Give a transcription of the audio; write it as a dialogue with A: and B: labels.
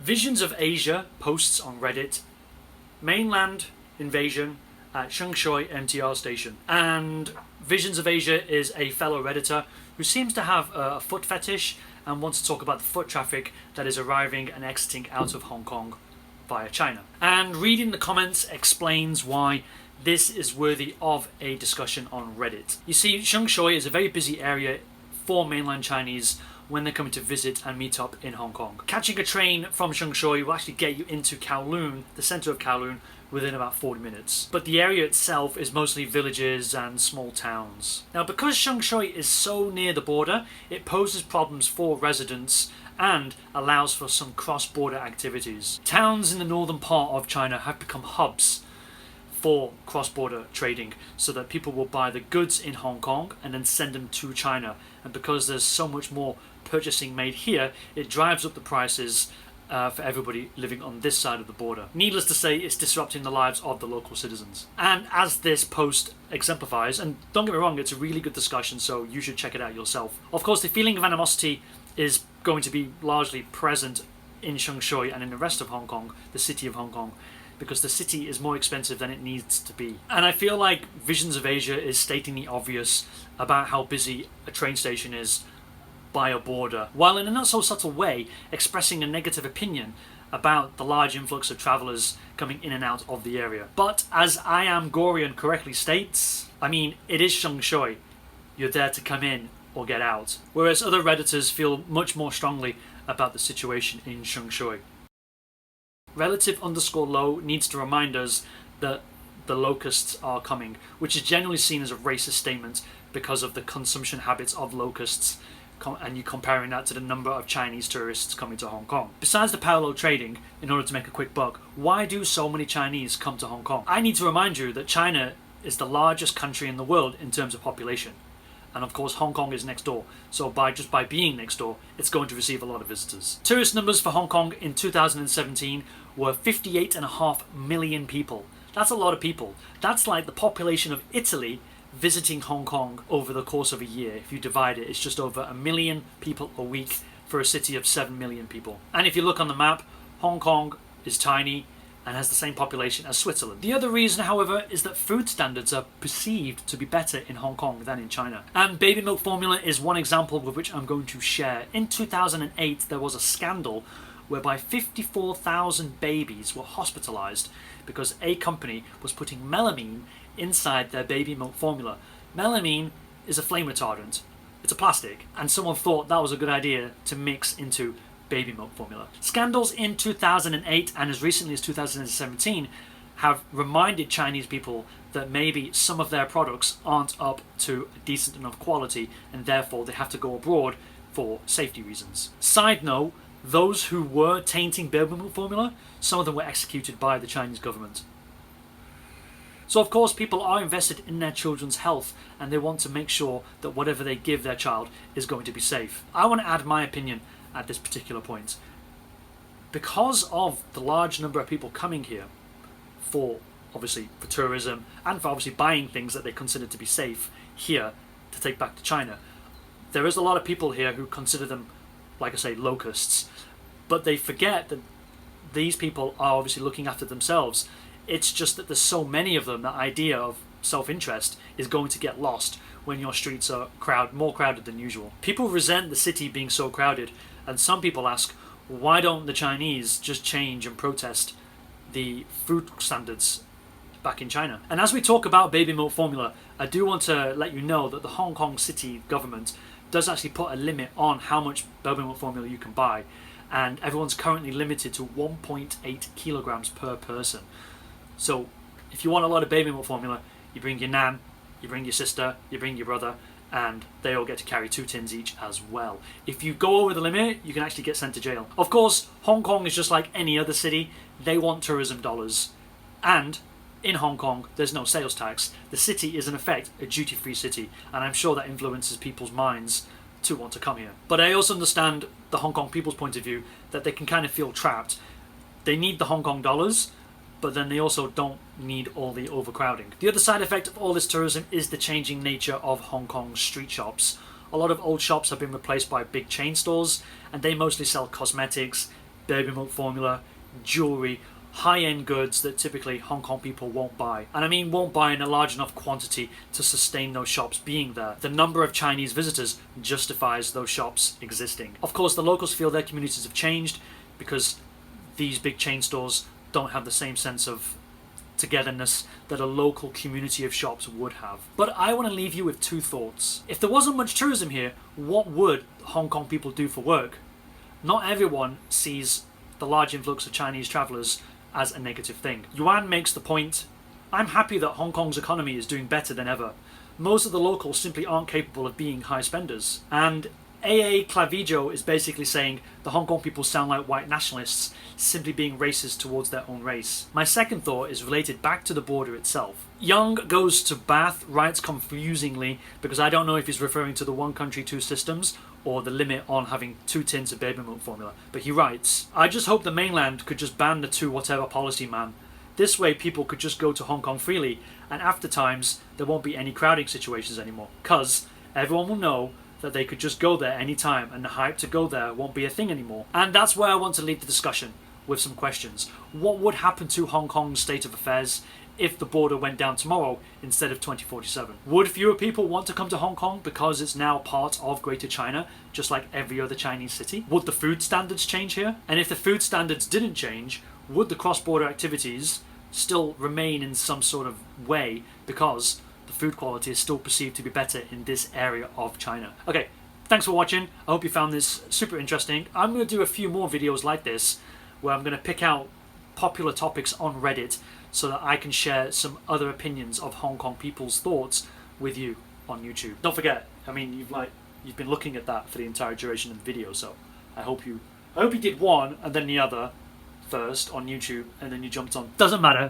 A: Visions of Asia posts on Reddit, Mainland invasion at Shengshui MTR station. And Visions of Asia is a fellow Redditor who seems to have a foot fetish and wants to talk about the foot traffic that is arriving and exiting out of Hong Kong via China. And reading the comments explains why this is worthy of a discussion on Reddit. You see, Shengshui is a very busy area for mainland Chinese when they're coming to visit and meet up in Hong Kong. Catching a train from Shengshui will actually get you into Kowloon, the centre of Kowloon, within about 40 minutes. But the area itself is mostly villages and small towns. Now, because Shengshui is so near the border, it poses problems for residents and allows for some cross-border activities. Towns in the northern part of China have become hubs for cross-border trading, so that people will buy the goods in Hong Kong and then send them to China. And because there's so much more purchasing made here, it drives up the prices for everybody living on this side of the border. Needless to say, it's disrupting the lives of the local citizens. And as this post exemplifies, and don't get me wrong, it's a really good discussion, so you should check it out yourself. Of course, the feeling of animosity is going to be largely present in Shengshui and in the rest of Hong Kong, the city of Hong Kong, because the city is more expensive than it needs to be. And I feel like Visions of Asia is stating the obvious about how busy a train station is by a border, while in a not so subtle way expressing a negative opinion about the large influx of travellers coming in and out of the area. But as I Am Gorian correctly states, I mean, it is Shengshui. You're there to come in or get out. Whereas other Redditors feel much more strongly about the situation in Shengshui. Relative_low needs to remind us that the locusts are coming, which is generally seen as a racist statement because of the consumption habits of locusts, and you're comparing that to the number of Chinese tourists coming to Hong Kong. Besides the parallel trading, in order to make a quick buck, why do so many Chinese come to Hong Kong? I need to remind you that China is the largest country in the world in terms of population. And of course, Hong Kong is next door. So just by being next door, it's going to receive a lot of visitors. Tourist numbers for Hong Kong in 2017 were 58.5 million people. That's a lot of people. That's like the population of Italy visiting Hong Kong over the course of a year. If you divide it, it's just over 1 million people a week for a city of 7 million people. And if you look on the map, Hong Kong is tiny and has the same population as Switzerland. The other reason, however, is that food standards are perceived to be better in Hong Kong than in China. And baby milk formula is one example with which I'm going to share. In 2008, there was a scandal whereby 54,000 babies were hospitalized because a company was putting melamine inside their baby milk formula. Melamine is a flame retardant. It's a plastic, and someone thought that was a good idea to mix into baby milk formula. Scandals in 2008 and as recently as 2017 have reminded Chinese people that maybe some of their products aren't up to a decent enough quality, and therefore they have to go abroad for safety reasons. Side note, those who were tainting baby milk formula, some of them were executed by the Chinese government. So of course people are invested in their children's health, and they want to make sure that whatever they give their child is going to be safe. I want to add my opinion at this particular point. Because of the large number of people coming here for tourism and for obviously buying things that they consider to be safe here to take back to China, there is a lot of people here who consider them, like I say, locusts, but they forget that these people are obviously looking after themselves. It's just that there's so many of them, that idea of self-interest is going to get lost when your streets are more crowded than usual. People resent the city being so crowded, and some people ask, why don't the Chinese just change and protest the food standards back in China? And as we talk about baby milk formula, I do want to let you know that the Hong Kong city government does actually put a limit on how much baby milk formula you can buy, and everyone's currently limited to 1.8 kilograms per person. So if you want a lot of baby milk formula, you bring your nan, you bring your sister, you bring your brother, and they all get to carry 2 tins each as well. If you go over the limit, you can actually get sent to jail. Of course, Hong Kong is just like any other city. They want tourism dollars. And in Hong Kong, there's no sales tax. The city is in effect a duty-free city, and I'm sure that influences people's minds to want to come here. But I also understand the Hong Kong people's point of view, that they can kind of feel trapped. They need the Hong Kong dollars, but then they also don't need all the overcrowding. The other side effect of all this tourism is the changing nature of Hong Kong's street shops. A lot of old shops have been replaced by big chain stores, and they mostly sell cosmetics, baby milk formula, jewellery, high-end goods that typically Hong Kong people won't buy. And I mean won't buy in a large enough quantity to sustain those shops being there. The number of Chinese visitors justifies those shops existing. Of course, the locals feel their communities have changed because these big chain stores don't have the same sense of togetherness that a local community of shops would have. But I want to leave you with two thoughts. If there wasn't much tourism here, what would Hong Kong people do for work? Not everyone sees the large influx of Chinese travellers as a negative thing. Yuan makes the point, I'm happy that Hong Kong's economy is doing better than ever. Most of the locals simply aren't capable of being high spenders. And AA Clavijo is basically saying the Hong Kong people sound like white nationalists, simply being racist towards their own race. My second thought is related back to the border itself. Young Goes to Bath writes confusingly, because I don't know if he's referring to the one country, two systems, or the limit on having 2 tins of baby milk formula. But he writes, I just hope the mainland could just ban the two whatever policy, man. This way people could just go to Hong Kong freely, and after times there won't be any crowding situations anymore. Cause everyone will know that they could just go there anytime, and the hype to go there won't be a thing anymore. And that's where I want to lead the discussion, with some questions. What would happen to Hong Kong's state of affairs if the border went down tomorrow instead of 2047? Would fewer people want to come to Hong Kong because it's now part of Greater China, just like every other Chinese city? Would the food standards change here? And if the food standards didn't change, would the cross-border activities still remain in some sort of way because the food quality is still perceived to be better in this area of China? Okay, thanks for watching. I hope you found this super interesting. I'm going to do a few more videos like this where I'm going to pick out popular topics on Reddit so that I can share some other opinions of Hong Kong people's thoughts with you on YouTube. Don't forget, I mean, you've been looking at that for the entire duration of the video, so I hope you did one and then the other first on YouTube and then you jumped on. Doesn't matter.